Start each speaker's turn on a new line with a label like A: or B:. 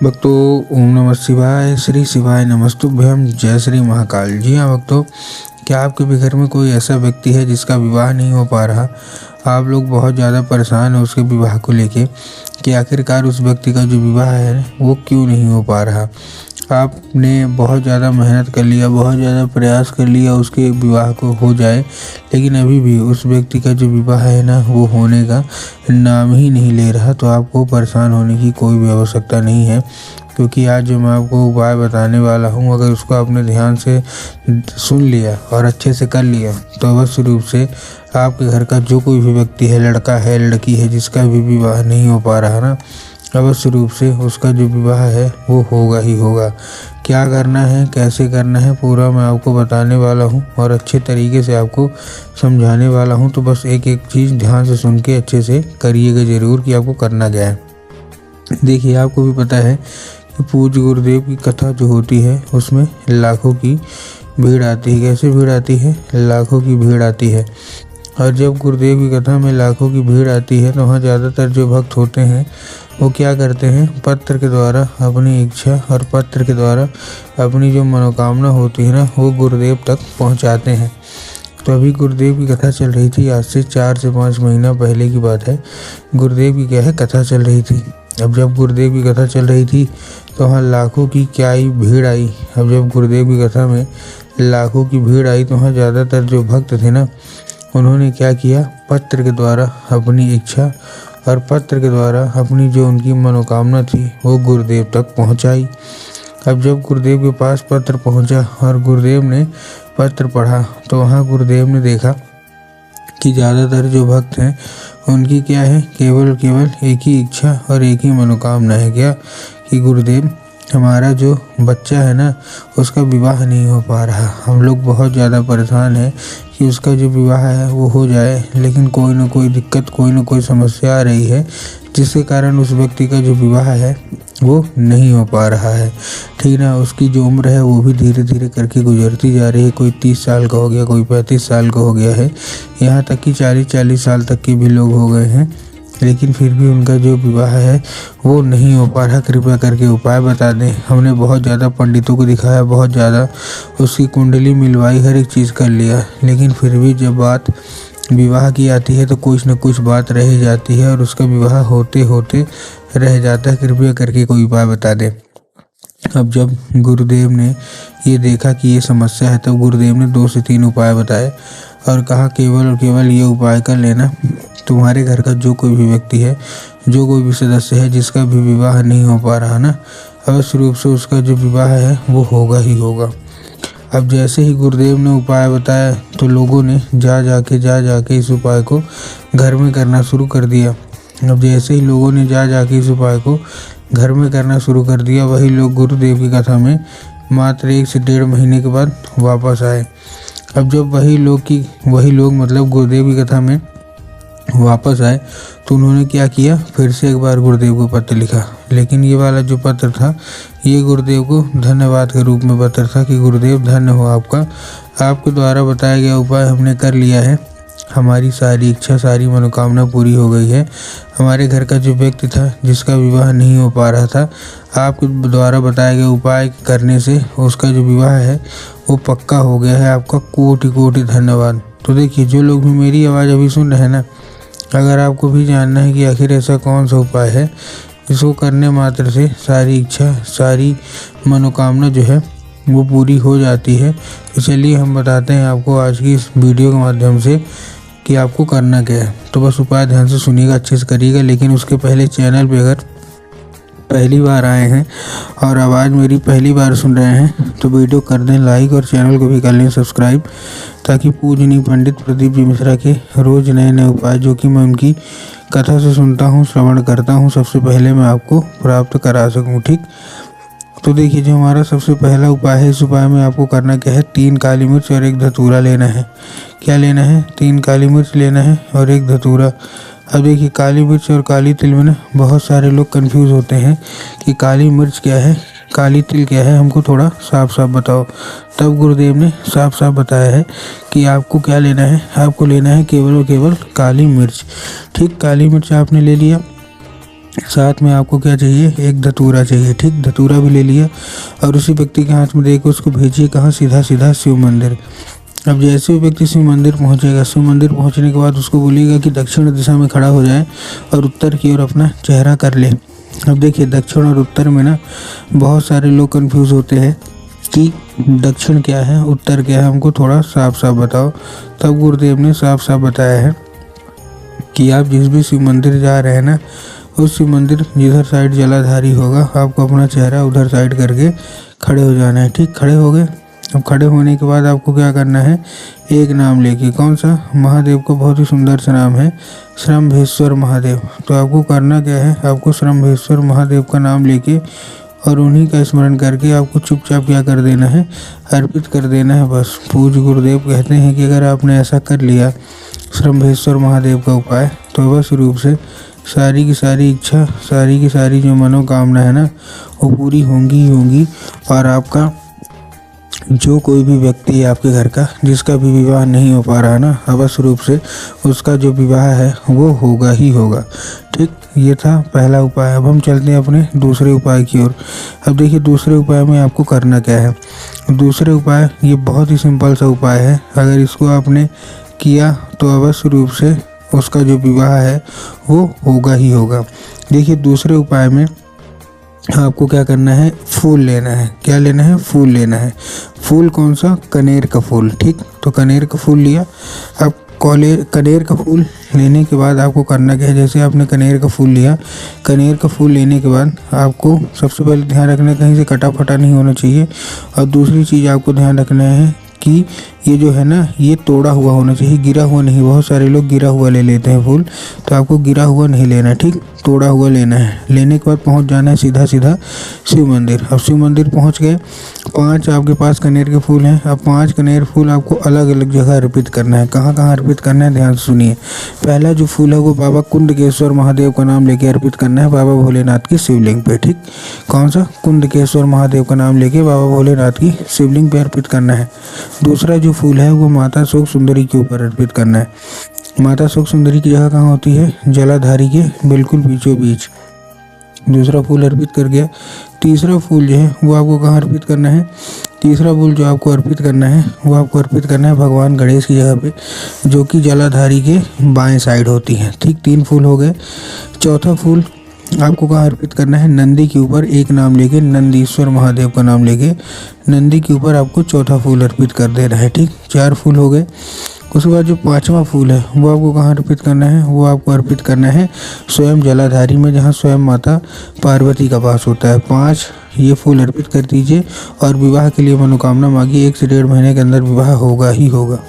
A: भक्तों, ओम नमः शिवाय, श्री शिवाय नमस्तुभ्यम, जय श्री महाकाल। जी हाँ भक्तों, क्या आपके भी घर में कोई ऐसा व्यक्ति है जिसका विवाह नहीं हो पा रहा? आप लोग बहुत ज़्यादा परेशान हैं उसके विवाह को लेके कि आखिरकार उस व्यक्ति का जो विवाह है वो क्यों नहीं हो पा रहा। आपने बहुत ज़्यादा मेहनत कर लिया, बहुत ज़्यादा प्रयास कर लिया उसके विवाह को हो जाए, लेकिन अभी भी उस व्यक्ति का जो विवाह है ना वो होने का नाम ही नहीं ले रहा। तो आपको परेशान होने की कोई भी आवश्यकता नहीं है, क्योंकि आज जो मैं आपको उपाय बताने वाला हूँ, अगर उसको आपने ध्यान से सुन लिया और अच्छे से कर लिया तो अवश्य रूप से आपके घर का जो कोई भी व्यक्ति है, लड़का है, लड़की है, जिसका भी विवाह नहीं हो पा रहा ना, अवश्य रूप से उसका जो विवाह है वो होगा ही होगा। क्या करना है, कैसे करना है, पूरा मैं आपको बताने वाला हूँ और अच्छे तरीके से आपको समझाने वाला हूँ। तो बस एक एक चीज़ ध्यान से सुन के अच्छे से करिएगा ज़रूर कि आपको करना क्या है। देखिए, आपको भी पता है कि पूज्य गुरुदेव की कथा जो होती है उसमें लाखों की भीड़ आती है। कैसे भीड़ आती है? लाखों की भीड़ आती है। और जब गुरुदेव की कथा में लाखों की भीड़ आती है तो वहाँ ज़्यादातर जो भक्त होते हैं वो क्या करते हैं, पत्र के द्वारा अपनी इच्छा और पत्र के द्वारा अपनी जो मनोकामना होती है ना वो गुरुदेव तक पहुँचाते हैं। तो अभी गुरुदेव की कथा चल रही थी, आज से 4 से 5 महीना पहले की बात है। गुरुदेव की क्या है, कथा चल रही थी। अब जब गुरुदेव की कथा चल रही थी तो वहाँ लाखों की क्या आई, भीड़ आई। अब जब गुरुदेव की कथा में लाखों की भीड़ आई तो वहाँ ज़्यादातर जो भक्त थे ना उन्होंने क्या किया, पत्र के द्वारा अपनी इच्छा और पत्र के द्वारा अपनी जो उनकी मनोकामना थी वो गुरुदेव तक पहुंचाई। अब जब गुरुदेव के पास पत्र पहुंचा और गुरुदेव ने पत्र पढ़ा तो वहाँ गुरुदेव ने देखा कि ज़्यादातर जो भक्त हैं उनकी क्या है, केवल एक ही इच्छा और एक ही मनोकामना है। क्या कि गुरुदेव, हमारा जो बच्चा है ना उसका विवाह नहीं हो पा रहा। हम लोग बहुत ज़्यादा परेशान हैं कि उसका जो विवाह है वो हो जाए, लेकिन कोई ना कोई दिक्कत, कोई ना कोई समस्या आ रही है जिसके कारण उस व्यक्ति का जो विवाह है वो नहीं हो पा रहा है। ठीक ना, उसकी जो उम्र है वो भी धीरे धीरे करके गुजरती जा रही है। कोई 30 साल का हो गया, कोई 35 साल का हो गया है, यहाँ तक कि 40 साल तक के भी लोग हो गए हैं, लेकिन फिर भी उनका जो विवाह है वो नहीं हो पा रहा। कृपया करके उपाय बता दें। हमने बहुत ज़्यादा पंडितों को दिखाया, बहुत ज़्यादा उसकी कुंडली मिलवाई, हर एक चीज़ कर लिया, लेकिन फिर भी जब बात विवाह की आती है तो कुछ न कुछ बात रह जाती है और उसका विवाह होते होते रह जाता है। कृपया करके कोई उपाय बता दें। अब जब गुरुदेव ने ये देखा कि ये समस्या है तब गुरुदेव ने 2 से 3 उपाय बताए और कहा केवल और केवल ये उपाय कर लेना, तुम्हारे घर का जो कोई भी व्यक्ति है, जो कोई भी सदस्य है जिसका भी विवाह नहीं हो पा रहा ना, अवश्य रूप से उसका जो विवाह है वो होगा ही होगा। अब जैसे ही गुरुदेव ने उपाय बताया तो लोगों ने जा जाके इस उपाय को घर में करना शुरू कर दिया। अब जैसे ही लोगों ने जा जाके इस उपाय को घर में करना शुरू कर दिया, वही लोग गुरुदेव की कथा में मात्र 1 से 1.5 महीने के बाद वापस आए। अब जब वही लोग मतलब गुरुदेव की कथा में वापस आए तो उन्होंने क्या किया, फिर से एक बार गुरुदेव को पत्र लिखा, लेकिन ये वाला जो पत्र था ये गुरुदेव को धन्यवाद के रूप में पत्र था कि गुरुदेव धन्य हो आपका, आपके द्वारा बताया गया उपाय हमने कर लिया है, हमारी सारी इच्छा, सारी मनोकामना पूरी हो गई है। हमारे घर का जो व्यक्ति था जिसका विवाह नहीं हो पा रहा था, आपके द्वारा बताए गए उपाय करने से उसका जो विवाह है वो पक्का हो गया है। आपका कोटि कोटि धन्यवाद। तो देखिए, जो लोग भी मेरी आवाज़ अभी सुन रहे हैं ना, अगर आपको भी जानना है कि आखिर ऐसा कौन सा उपाय है जिसको करने मात्र से सारी इच्छा, सारी मनोकामना जो है वो पूरी हो जाती है, तो चलिए हम बताते हैं आपको आज की इस वीडियो के माध्यम से कि आपको करना क्या है। तो बस उपाय ध्यान से सुनिएगा, अच्छे से करिएगा, लेकिन उसके पहले चैनल पे अगर पहली बार आए हैं और आवाज़ मेरी पहली बार सुन रहे हैं तो वीडियो कर दें लाइक और चैनल को भी कर लें सब्सक्राइब, ताकि पूजनीय पंडित प्रदीप जी मिश्रा के रोज़ नए नए उपाय जो कि मैं उनकी कथा से सुनता हूँ, श्रवण करता हूँ, सबसे पहले मैं आपको प्राप्त करा सकूँ। ठीक, तो देखिए, जो हमारा सबसे पहला उपाय है, इस उपाय में आपको करना क्या है, 3 काली मिर्च और 1 धतूरा लेना है। क्या लेना है? 3 काली मिर्च लेना है और 1 धतूरा। अब देखिए, काली मिर्च और काली तिल में ना बहुत सारे लोग कंफ्यूज होते हैं कि काली मिर्च क्या है, काली तिल क्या है, हमको थोड़ा साफ साफ बताओ। तब गुरुदेव ने साफ साफ बताया है कि आपको क्या लेना है, आपको लेना है केवल और केवल काली मिर्च। ठीक, काली मिर्च आपने ले लिया। साथ में आपको क्या चाहिए, एक धतूरा चाहिए। ठीक, धतूरा भी ले लिया और उसी व्यक्ति के हाथ में देकर उसको भेजिए कहाँ, सीधा सीधा शिव मंदिर। अब जैसे ही व्यक्ति शिव मंदिर पहुंचेगा, शिव मंदिर पहुंचने के बाद उसको बोलिएगा कि दक्षिण दिशा में खड़ा हो जाए और उत्तर की ओर अपना चेहरा कर ले। अब देखिए, दक्षिण और उत्तर में ना बहुत सारे लोग कंफ्यूज होते हैं कि दक्षिण क्या है, उत्तर क्या है, हमको थोड़ा साफ साफ बताओ। तब गुरुदेव ने साफ साफ बताया है कि आप जिस भी शिव मंदिर जा रहे हैं ना, उस शिव मंदिर जिधर साइड जलाधारी होगा, आपको अपना चेहरा उधर साइड करके खड़े हो जाना है। ठीक, खड़े हो गए। अब खड़े होने के बाद आपको क्या करना है, एक नाम लेके, कौन सा, महादेव का बहुत ही सुंदर सा नाम है, श्रम्भेश्वर महादेव। तो आपको करना क्या है, आपको श्रम्भेश्वर महादेव का नाम लेके और उन्हीं का स्मरण करके आपको चुपचाप क्या कर देना है, अर्पित कर देना है बस। पूज्य गुरुदेव कहते हैं कि अगर आपने ऐसा कर लिया श्रम्भेश्वर महादेव का उपाय, तो अवश्य रूप से सारी की सारी इच्छा, सारी की सारी जो मनोकामना है ना, वो पूरी होंगी ही होंगी। और आपका जो कोई भी व्यक्ति है आपके घर का, जिसका भी विवाह नहीं हो पा रहा ना, अवश्य रूप से उसका जो विवाह है वो होगा ही होगा। ठीक, ये था पहला उपाय। अब हम चलते हैं अपने दूसरे उपाय की ओर। अब देखिए, दूसरे उपाय में आपको करना क्या है। दूसरे उपाय ये बहुत ही सिंपल सा उपाय है। अगर इसको आपने किया तो अवश्य रूप से उसका जो विवाह है वो होगा ही होगा। देखिए, दूसरे उपाय में आपको क्या करना है, फूल लेना है। क्या लेना है, फूल लेना है। फूल कौन सा, कनेर का फूल। ठीक, तो कनेर का फूल लिया। अब कनेर का फूल लेने के बाद आपको करना क्या है, जैसे आपने कनेर का फूल लिया, कनेर का फूल लेने के बाद आपको सबसे पहले ध्यान रखना, कहीं से कटा फटा नहीं होना चाहिए। और दूसरी चीज़ आपको ध्यान रखना है कि ये जो है ना, ये तोड़ा हुआ होना चाहिए, गिरा हुआ नहीं। बहुत सारे लोग गिरा हुआ ले लेते हैं फूल, तो आपको गिरा हुआ नहीं लेना है। ठीक, तोड़ा हुआ लेना है। लेने के बाद पहुंच जाना है सीधा सीधा शिव मंदिर। अब शिव मंदिर पहुंच गए, 5 आपके पास कनेर के फूल हैं। अब 5 कनेर फूल आपको अलग अलग जगह अर्पित करना है। कहाँ कहाँ अर्पित करना है, ध्यान से सुनिए। पहला जो फूल है वो बाबा कुंडकेश्वर महादेव का नाम लेके अर्पित करना है, बाबा भोलेनाथ की शिवलिंग पे। ठीक, कौन सा, कुंडकेश्वर महादेव का नाम लेके बाबा भोलेनाथ की शिवलिंग पे अर्पित करना है। दूसरा जो फूल है वो माता शोक सुंदरी के ऊपर अर्पित करना है। माता शोक सुंदरी की जगह कहाँ होती है, जलाधारी के बिल्कुल बीचों बीच। दूसरा फूल अर्पित कर गया। तीसरा फूल जो है वो आपको कहाँ अर्पित करना है, तीसरा फूल जो आपको अर्पित करना है वो आपको अर्पित करना है भगवान गणेश की जगह पे, जो कि जलाधारी के बाएं साइड होती है। ठीक, 3 फूल हो गए। चौथा फूल आपको कहाँ अर्पित करना है, नंदी के ऊपर एक नाम लेके, नंदीश्वर महादेव का नाम लेके नंदी के ऊपर आपको चौथा फूल अर्पित कर देना है। ठीक, 4 फूल हो गए। उसके बाद जो 5वां फूल है वो आपको कहाँ अर्पित करना है, वो आपको अर्पित करना है स्वयं जलाधारी में, जहाँ स्वयं माता पार्वती का वास होता है। 5 ये फूल अर्पित कर दीजिए और विवाह के लिए मनोकामना मांगिए। 1 से 1.5 महीने के अंदर विवाह होगा ही होगा।